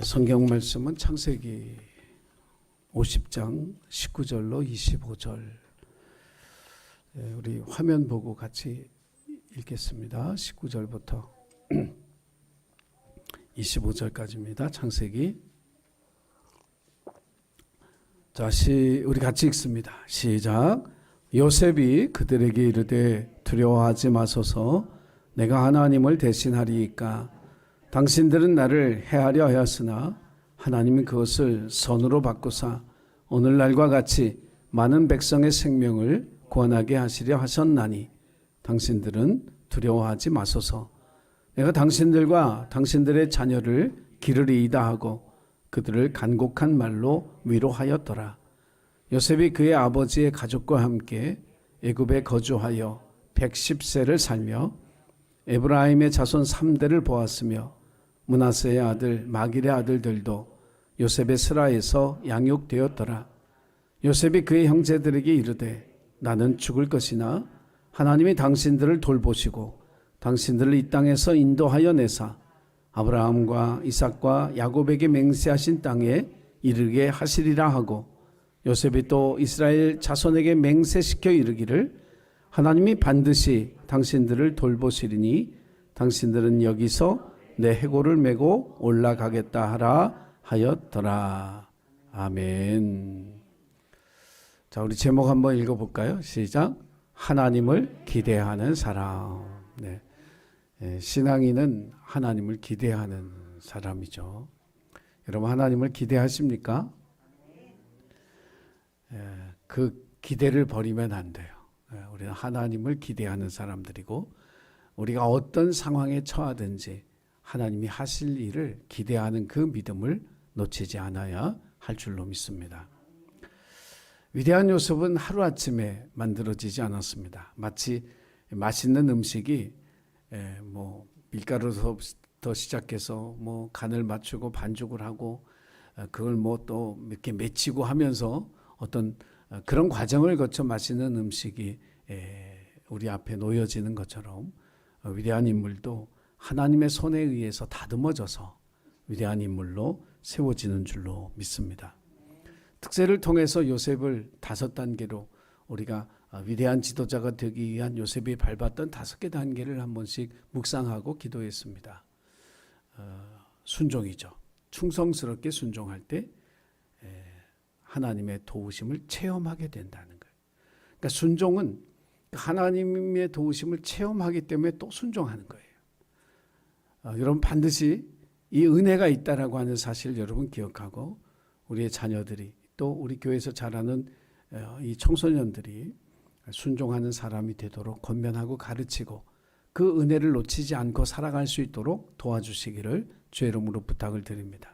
성경 말씀은 창세기 50장 19절로 25절. 우리 화면 보고 같이 읽겠습니다. 19절부터 25절까지입니다. 창세기. 자, 우리 같이 읽습니다. 시작. 요셉이 그들에게 이르되 두려워하지 마소서. 내가 하나님을 대신하리이까. 당신들은 나를 해하려 하였으나 하나님은 그것을 선으로 바꾸사 오늘날과 같이 많은 백성의 생명을 구원하게 하시려 하셨나니 당신들은 두려워하지 마소서. 내가 당신들과 당신들의 자녀를 기르리이다 하고 그들을 간곡한 말로 위로하였더라. 요셉이 그의 아버지의 가족과 함께 애굽에 거주하여 110세를 살며 에브라임의 자손 3대를 보았으며 므낫세의 아들 마길의 아들들도 요셉의 스라에서 양육되었더라. 요셉이 그의 형제들에게 이르되 나는 죽을 것이나 하나님이 당신들을 돌보시고 당신들을 이 땅에서 인도하여 내사 아브라함과 이삭과 야곱에게 맹세하신 땅에 이르게 하시리라 하고 요셉이 또 이스라엘 자손에게 맹세시켜 이르기를 하나님이 반드시 당신들을 돌보시리니 당신들은 여기서 내 해골을 메고 올라가겠다 하라 하였더라. 아멘. 자, 우리 제목 한번 읽어볼까요? 시작. 하나님을 기대하는 사람. 네. 신앙인은 하나님을 기대하는 사람이죠. 여러분 하나님을 기대하십니까? 그 기대를 버리면 안 돼요. 우리는 하나님을 기대하는 사람들이고 우리가 어떤 상황에 처하든지 하나님이 하실 일을 기대하는 그 믿음을 놓치지 않아야 할 줄로 믿습니다. 위대한 요셉은 하루아침에 만들어지지 않았습니다. 마치 맛있는 음식이 밀가루부터 시작해서 간을 맞추고 반죽을 하고 그걸 또 이렇게 맺히고 하면서 어떤 그런 과정을 거쳐 맛있는 음식이 우리 앞에 놓여지는 것처럼 위대한 인물도 하나님의 손에 의해서 다듬어져서 위대한 인물로 세워지는 줄로 믿습니다. 특세를 통해서 요셉을 5단계로 우리가 위대한 지도자가 되기 위한 요셉이 밟았던 5개 단계를 한 번씩 묵상하고 기도했습니다. 순종이죠. 충성스럽게 순종할 때 하나님의 도우심을 체험하게 된다는 거예요. 그러니까 순종은 하나님의 도우심을 체험하기 때문에 또 순종하는 거예요. 여러분 반드시 이 은혜가 있다라고 하는 사실을 여러분 기억하고 우리의 자녀들이 또 우리 교회에서 자라는 이 청소년들이 순종하는 사람이 되도록 권면하고 가르치고 그 은혜를 놓치지 않고 살아갈 수 있도록 도와주시기를 주의 이름으로 부탁을 드립니다.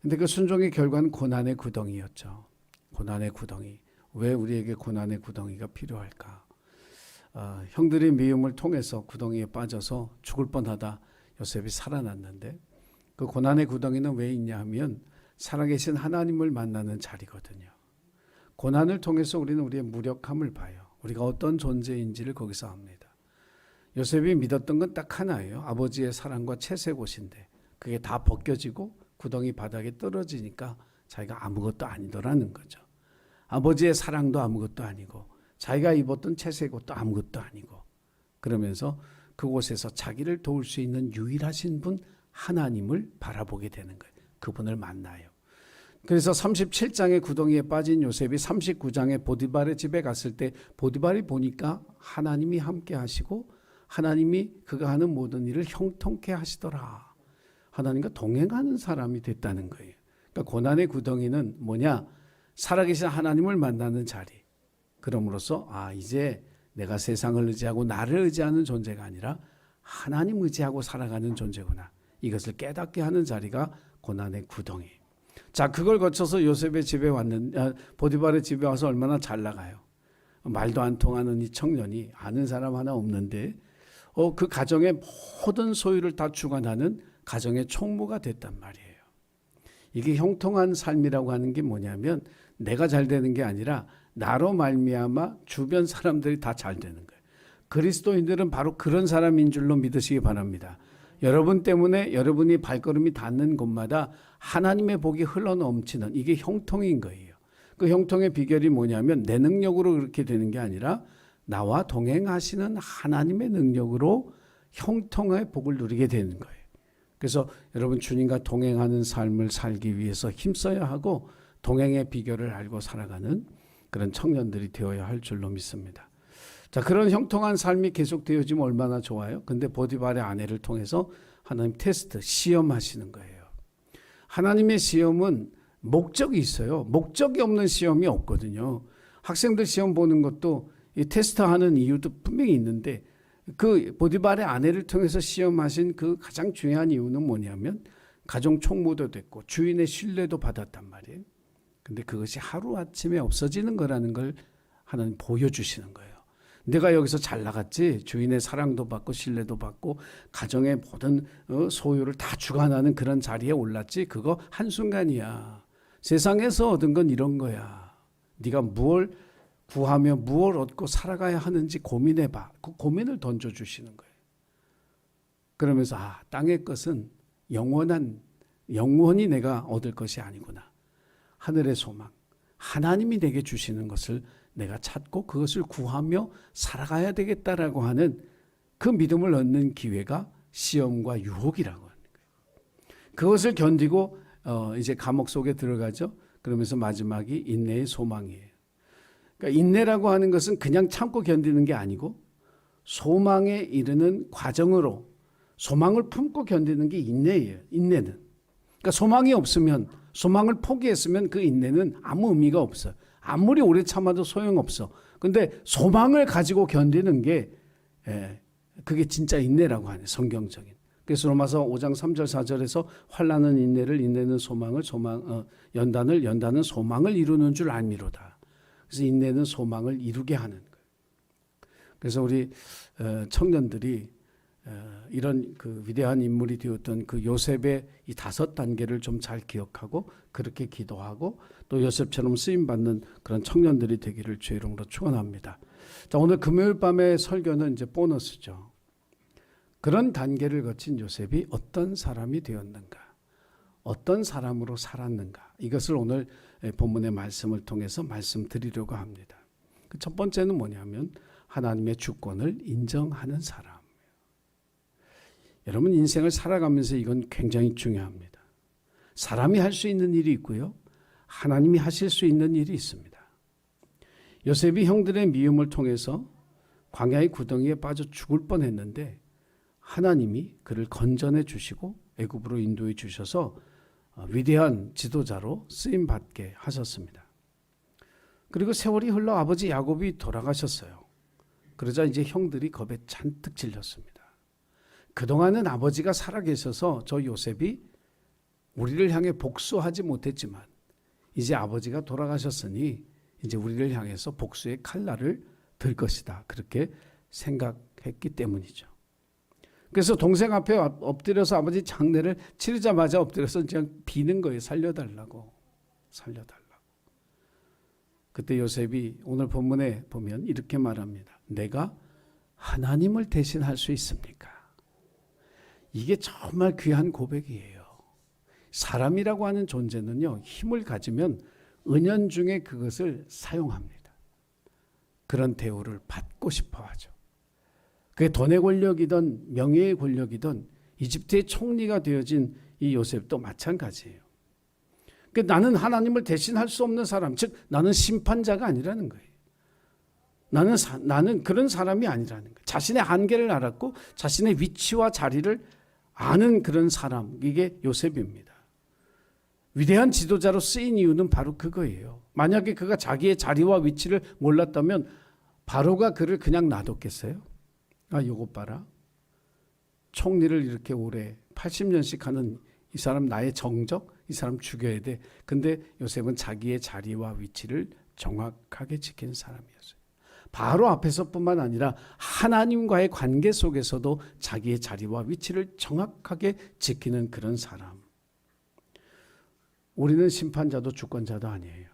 근데 그 순종의 결과는 고난의 구덩이였죠. 고난의 구덩이. 왜 우리에게 고난의 구덩이가 필요할까? 형들의 미움을 통해서 구덩이에 빠져서 죽을 뻔하다 요셉이 살아났는데 그 고난의 구덩이는 왜 있냐 하면 살아계신 하나님을 만나는 자리거든요. 고난을 통해서 우리는 우리의 무력함을 봐요. 우리가 어떤 존재인지를 거기서 압니다. 요셉이 믿었던 건 딱 하나예요. 아버지의 사랑과 채색옷인데 그게 다 벗겨지고 구덩이 바닥에 떨어지니까 자기가 아무것도 아니더라는 거죠. 아버지의 사랑도 아무것도 아니고 자기가 입었던 채색옷도 아무것도 아니고 그러면서 그곳에서 자기를 도울 수 있는 유일하신 분 하나님을 바라보게 되는 거예요. 그분을 만나요. 그래서 37장의 구덩이에 빠진 요셉이 39장의 보디발의 집에 갔을 때 보디발이 보니까 하나님이 함께 하시고 하나님이 그가 하는 모든 일을 형통케 하시더라. 하나님과 동행하는 사람이 됐다는 거예요. 그러니까 고난의 구덩이는 뭐냐? 살아계신 하나님을 만나는 자리. 그럼으로써 이제 내가 세상을 의지하고 나를 의지하는 존재가 아니라 하나님 의지하고 살아가는 존재구나. 이것을 깨닫게 하는 자리가 고난의 구덩이. 자, 그걸 거쳐서 요셉의 집에 보디발의 집에 와서 얼마나 잘 나가요. 말도 안 통하는 이 청년이 아는 사람 하나 없는데 그 가정의 모든 소유를 다 주관하는 가정의 총무가 됐단 말이에요. 이게 형통한 삶이라고 하는 게 뭐냐면 내가 잘 되는 게 아니라 나로 말미암아 주변 사람들이 다 잘 되는 거예요. 그리스도인들은 바로 그런 사람인 줄로 믿으시기 바랍니다. 여러분 때문에 여러분이 발걸음이 닿는 곳마다 하나님의 복이 흘러넘치는 이게 형통인 거예요. 그 형통의 비결이 뭐냐면 내 능력으로 그렇게 되는 게 아니라 나와 동행하시는 하나님의 능력으로 형통의 복을 누리게 되는 거예요. 그래서 여러분 주님과 동행하는 삶을 살기 위해서 힘써야 하고 동행의 비결을 알고 살아가는 그런 청년들이 되어야 할 줄로 믿습니다. 자, 그런 형통한 삶이 계속되어지면 얼마나 좋아요. 근데 보디발의 아내를 통해서 하나님 테스트, 시험하시는 거예요. 하나님의 시험은 목적이 있어요. 목적이 없는 시험이 없거든요. 학생들 시험 보는 것도 이 테스트하는 이유도 분명히 있는데 그 보디발의 아내를 통해서 시험하신 그 가장 중요한 이유는 뭐냐면 가정 총무도 됐고 주인의 신뢰도 받았단 말이에요. 근데 그것이 하루아침에 없어지는 거라는 걸 하나님 보여주시는 거예요. 내가 여기서 잘 나갔지, 주인의 사랑도 받고 신뢰도 받고 가정의 모든 소유를 다 주관하는 그런 자리에 올랐지, 그거 한순간이야. 세상에서 얻은 건 이런 거야. 네가 무엇을 구하며 무엇을 얻고 살아가야 하는지 고민해봐. 그 고민을 던져주시는 거예요. 그러면서 땅의 것은 영원히 내가 얻을 것이 아니구나. 하늘의 소망, 하나님이 내게 주시는 것을 내가 찾고 그것을 구하며 살아가야 되겠다라고 하는 그 믿음을 얻는 기회가 시험과 유혹이라고 하는 거예요. 그것을 견디고 이제 감옥 속에 들어가죠. 그러면서 마지막이 인내의 소망이에요. 그러니까 인내라고 하는 것은 그냥 참고 견디는 게 아니고 소망에 이르는 과정으로 소망을 품고 견디는 게 인내예요. 인내는. 그러니까 소망이 없으면, 소망을 포기했으면 그 인내는 아무 의미가 없어요. 아무리 오래 참아도 소용없어. 근데 소망을 가지고 견디는 게 그게 진짜 인내라고 하네, 성경적인. 그래서 로마서 5장 3절 4절에서 환난은 인내를, 인내는 소망을, 연단은 소망을 이루는 줄 알미로다. 그래서 인내는 소망을 이루게 하는 거예요. 그래서 우리 청년들이 이런 그 위대한 인물이 되었던 그 요셉의 이 5단계를 좀 잘 기억하고 그렇게 기도하고 또 요셉처럼 쓰임받는 그런 청년들이 되기를 주의 이름으로 축원합니다. 자, 오늘 금요일 밤의 설교는 이제 보너스죠. 그런 단계를 거친 요셉이 어떤 사람이 되었는가, 어떤 사람으로 살았는가, 이것을 오늘 본문의 말씀을 통해서 말씀드리려고 합니다. 그 첫 번째는 뭐냐면 하나님의 주권을 인정하는 사람. 여러분 인생을 살아가면서 이건 굉장히 중요합니다. 사람이 할 수 있는 일이 있고요, 하나님이 하실 수 있는 일이 있습니다. 요셉이 형들의 미움을 통해서 광야의 구덩이에 빠져 죽을 뻔했는데 하나님이 그를 건져내 주시고 애굽으로 인도해 주셔서 위대한 지도자로 쓰임 받게 하셨습니다. 그리고 세월이 흘러 아버지 야곱이 돌아가셨어요. 그러자 이제 형들이 겁에 잔뜩 질렸습니다. 그동안은 아버지가 살아계셔서 저 요셉이 우리를 향해 복수하지 못했지만 이제 아버지가 돌아가셨으니 이제 우리를 향해서 복수의 칼날을 들 것이다. 그렇게 생각했기 때문이죠. 그래서 동생 앞에 엎드려서 아버지 장례를 치르자마자 엎드려서 그냥 비는 거예요. 살려달라고. 그때 요셉이 오늘 본문에 보면 이렇게 말합니다. 내가 하나님을 대신할 수 있습니까? 이게 정말 귀한 고백이에요. 사람이라고 하는 존재는요, 힘을 가지면 은연중에 그것을 사용합니다. 그런 대우를 받고 싶어 하죠. 그게 돈의 권력이든 명예의 권력이든 이집트의 총리가 되어진 이 요셉도 마찬가지예요. 그러니까 나는 하나님을 대신할 수 없는 사람, 즉 나는 심판자가 아니라는 거예요. 나는 그런 사람이 아니라는 거예요. 자신의 한계를 알았고 자신의 위치와 자리를 아는 그런 사람, 이게 요셉입니다. 위대한 지도자로 쓰인 이유는 바로 그거예요. 만약에 그가 자기의 자리와 위치를 몰랐다면 바로가 그를 그냥 놔뒀겠어요? 요것 봐라. 총리를 이렇게 오래 80년씩 하는 이 사람 나의 정적? 이 사람 죽여야 돼. 근데 요셉은 자기의 자리와 위치를 정확하게 지킨 사람이었어요. 바로 앞에서뿐만 아니라 하나님과의 관계 속에서도 자기의 자리와 위치를 정확하게 지키는 그런 사람. 우리는 심판자도 주권자도 아니에요.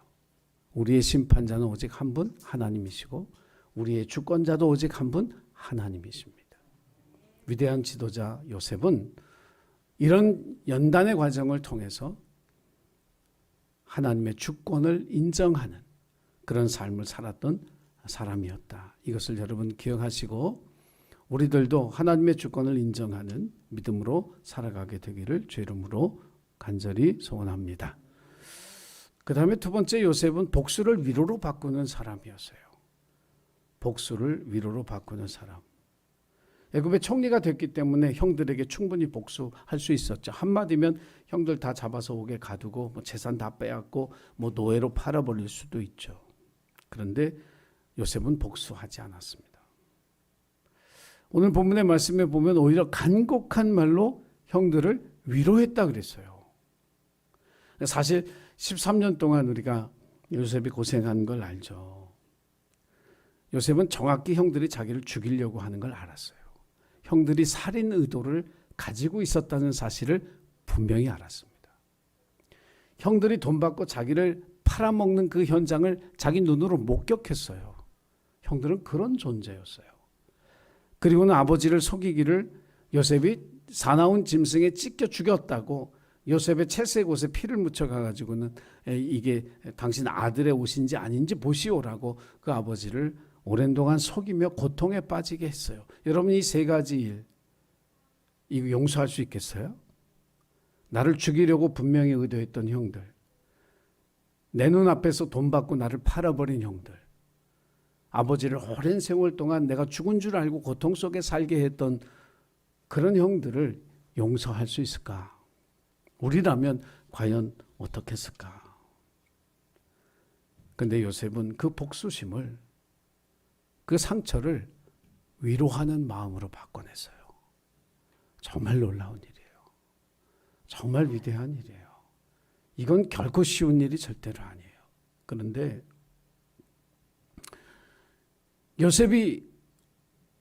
우리의 심판자는 오직 한 분 하나님이시고 우리의 주권자도 오직 한 분 하나님이십니다. 위대한 지도자 요셉은 이런 연단의 과정을 통해서 하나님의 주권을 인정하는 그런 삶을 살았던 사람이었다. 이것을 여러분 기억하시고 우리들도 하나님의 주권을 인정하는 믿음으로 살아가게 되기를 주 이름으로 간절히 소원합니다. 그 다음에 두 번째, 요셉은 복수를 위로로 바꾸는 사람이었어요. 복수를 위로로 바꾸는 사람. 애굽의 총리가 됐기 때문에 형들에게 충분히 복수할 수 있었죠. 한마디면 형들 다 잡아서 옥에 가두고 뭐 재산 다 빼앗고 뭐 노예로 팔아버릴 수도 있죠. 그런데 요셉은 복수하지 않았습니다. 오늘 본문의 말씀에 보면 오히려 간곡한 말로 형들을 위로했다 그랬어요. 사실 13년 동안 우리가 요셉이 고생한 걸 알죠. 요셉은 정확히 형들이 자기를 죽이려고 하는 걸 알았어요. 형들이 살인 의도를 가지고 있었다는 사실을 분명히 알았습니다. 형들이 돈 받고 자기를 팔아먹는 그 현장을 자기 눈으로 목격했어요. 형들은 그런 존재였어요. 그리고는 아버지를 속이기를 요셉이 사나운 짐승에 찢겨 죽였다고 요셉의 채색 옷에 피를 묻혀 가지고는 이게 당신 아들의 옷인지 아닌지 보시오라고 그 아버지를 오랜 동안 속이며 고통에 빠지게 했어요. 여러분, 이 세 가지 일 이거 용서할 수 있겠어요? 나를 죽이려고 분명히 의도했던 형들, 내 눈앞에서 돈 받고 나를 팔아버린 형들, 아버지를 오랜 세월 동안 내가 죽은 줄 알고 고통 속에 살게 했던 그런 형들을 용서할 수 있을까? 우리라면 과연 어떻게 했을까? 그런데 요셉은 그 복수심을, 그 상처를 위로하는 마음으로 바꿔냈어요. 정말 놀라운 일이에요. 정말 위대한 일이에요. 이건 결코 쉬운 일이 절대로 아니에요. 그런데 요셉이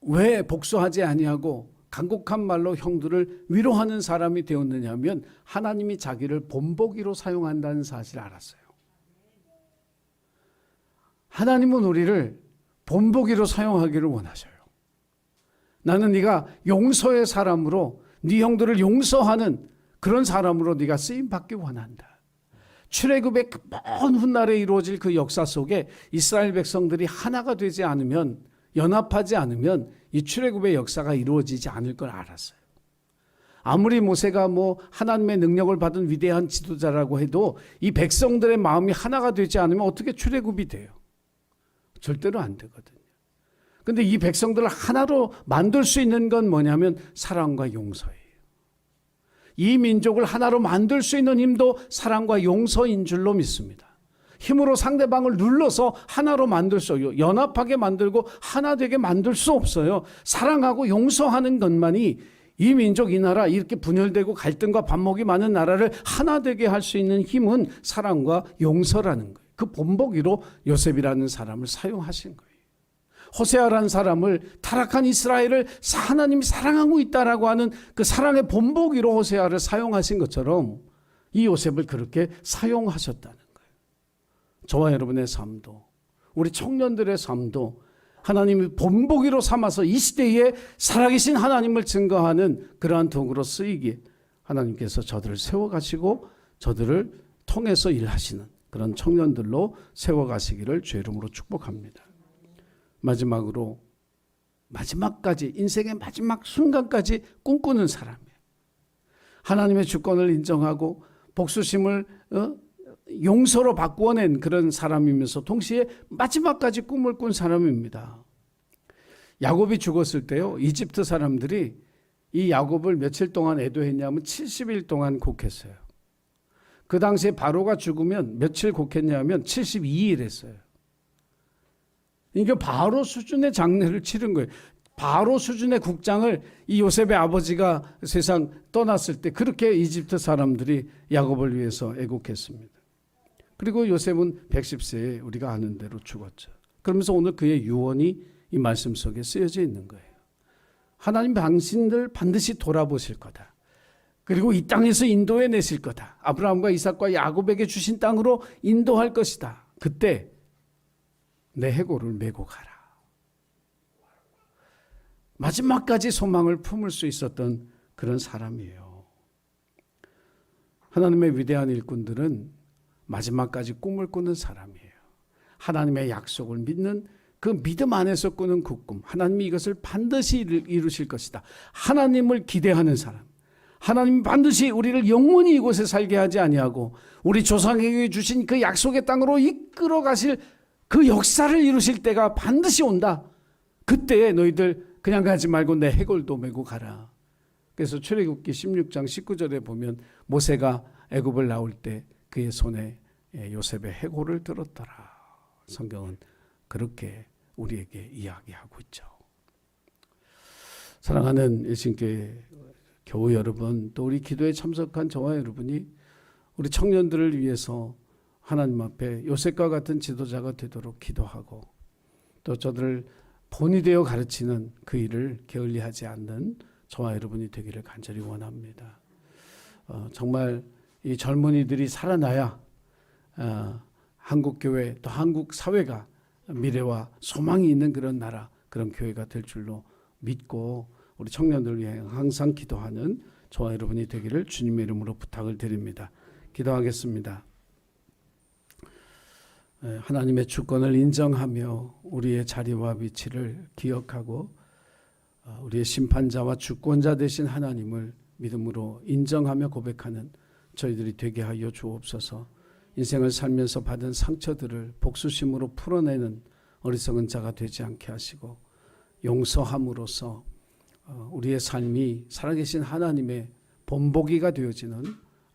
왜 복수하지 아니하고 간곡한 말로 형들을 위로하는 사람이 되었느냐 하면 하나님이 자기를 본보기로 사용한다는 사실을 알았어요. 하나님은 우리를 본보기로 사용하기를 원하셔요. 나는 네가 용서의 사람으로, 네 형들을 용서하는 그런 사람으로 네가 쓰임받기 원한다. 출애굽의 먼 훗날에 이루어질 그 역사 속에 이스라엘 백성들이 하나가 되지 않으면, 연합하지 않으면 이 출애굽의 역사가 이루어지지 않을 걸 알았어요. 아무리 모세가 뭐 하나님의 능력을 받은 위대한 지도자라고 해도 이 백성들의 마음이 하나가 되지 않으면 어떻게 출애굽이 돼요? 절대로 안 되거든요. 그런데 이 백성들을 하나로 만들 수 있는 건 뭐냐면 사랑과 용서예요. 이 민족을 하나로 만들 수 있는 힘도 사랑과 용서인 줄로 믿습니다. 힘으로 상대방을 눌러서 하나로 만들 수 없어요. 연합하게 만들고 하나 되게 만들 수 없어요. 사랑하고 용서하는 것만이 이 민족, 이 나라, 이렇게 분열되고 갈등과 반목이 많은 나라를 하나 되게 할 수 있는 힘은 사랑과 용서라는 거예요. 그 본보기로 요셉이라는 사람을 사용하신 거예요. 호세아라는 사람을, 타락한 이스라엘을 하나님이 사랑하고 있다라고 하는 그 사랑의 본보기로 호세아를 사용하신 것처럼 이 요셉을 그렇게 사용하셨다는 거예요. 저와 여러분의 삶도, 우리 청년들의 삶도 하나님이 본보기로 삼아서 이 시대에 살아계신 하나님을 증거하는 그러한 도구로 쓰이기에 하나님께서 저들을 세워가시고 저들을 통해서 일하시는 그런 청년들로 세워가시기를 주의 이름으로 축복합니다. 마지막으로, 마지막까지, 인생의 마지막 순간까지 꿈꾸는 사람이에요. 하나님의 주권을 인정하고 복수심을 용서로 바꾸어낸 그런 사람이면서 동시에 마지막까지 꿈을 꾼 사람입니다. 야곱이 죽었을 때요, 이집트 사람들이 이 야곱을 며칠 동안 애도했냐면 70일 동안 곡했어요. 그 당시에 바로가 죽으면 며칠 곡했냐면 72일 했어요. 이게 바로 수준의 장례를 치른 거예요. 바로 수준의 국장을 이 요셉의 아버지가 세상 떠났을 때 그렇게 이집트 사람들이 야곱을 위해서 애곡했습니다. 그리고 요셉은 110세에 우리가 아는 대로 죽었죠. 그러면서 오늘 그의 유언이 이 말씀 속에 쓰여져 있는 거예요. 하나님 당신들 반드시 돌아보실 거다. 그리고 이 땅에서 인도해 내실 거다. 아브라함과 이삭과 야곱에게 주신 땅으로 인도할 것이다. 그때 내 해골을 메고 가라. 마지막까지 소망을 품을 수 있었던 그런 사람이에요. 하나님의 위대한 일꾼들은 마지막까지 꿈을 꾸는 사람이에요. 하나님의 약속을 믿는 그 믿음 안에서 꾸는 그 꿈, 하나님이 이것을 반드시 이루실 것이다. 하나님을 기대하는 사람, 하나님이 반드시 우리를 영원히 이곳에 살게 하지 아니하고 우리 조상에게 주신 그 약속의 땅으로 이끌어 가실 그 역사를 이루실 때가 반드시 온다. 그때 너희들 그냥 가지 말고 내 해골도 메고 가라. 그래서 출애굽기 16장 19절에 보면 모세가 애굽을 나올 때 그의 손에 요셉의 해골을 들었더라. 성경은 그렇게 우리에게 이야기하고 있죠. 사랑하는 일신교회 교우 여러분, 또 우리 기도에 참석한 저와 여러분이 우리 청년들을 위해서 하나님 앞에 요셉과 같은 지도자가 되도록 기도하고 또 저들을 본이 되어 가르치는 그 일을 게을리하지 않는 저와 여러분이 되기를 간절히 원합니다. 정말 이 젊은이들이 살아나야 한국 교회 또 한국 사회가 미래와 소망이 있는 그런 나라, 그런 교회가 될 줄로 믿고 우리 청년들 위해 항상 기도하는 저와 여러분이 되기를 주님의 이름으로 부탁을 드립니다. 기도하겠습니다. 하나님의 주권을 인정하며 우리의 자리와 위치를 기억하고 우리의 심판자와 주권자 되신 하나님을 믿음으로 인정하며 고백하는 저희들이 되게 하여 주옵소서. 인생을 살면서 받은 상처들을 복수심으로 풀어내는 어리석은 자가 되지 않게 하시고 용서함으로써 우리의 삶이 살아계신 하나님의 본보기가 되어지는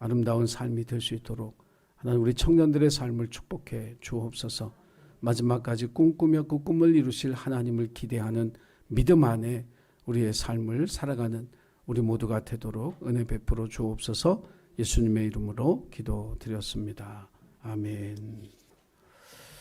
아름다운 삶이 될 수 있도록 하나님 우리 청년들의 삶을 축복해 주옵소서. 마지막까지 꿈꾸며 그 꿈을 이루실 하나님을 기대하는 믿음 안에 우리의 삶을 살아가는 우리 모두가 되도록 은혜 베풀어 주옵소서. 예수님의 이름으로 기도드렸습니다. 아멘.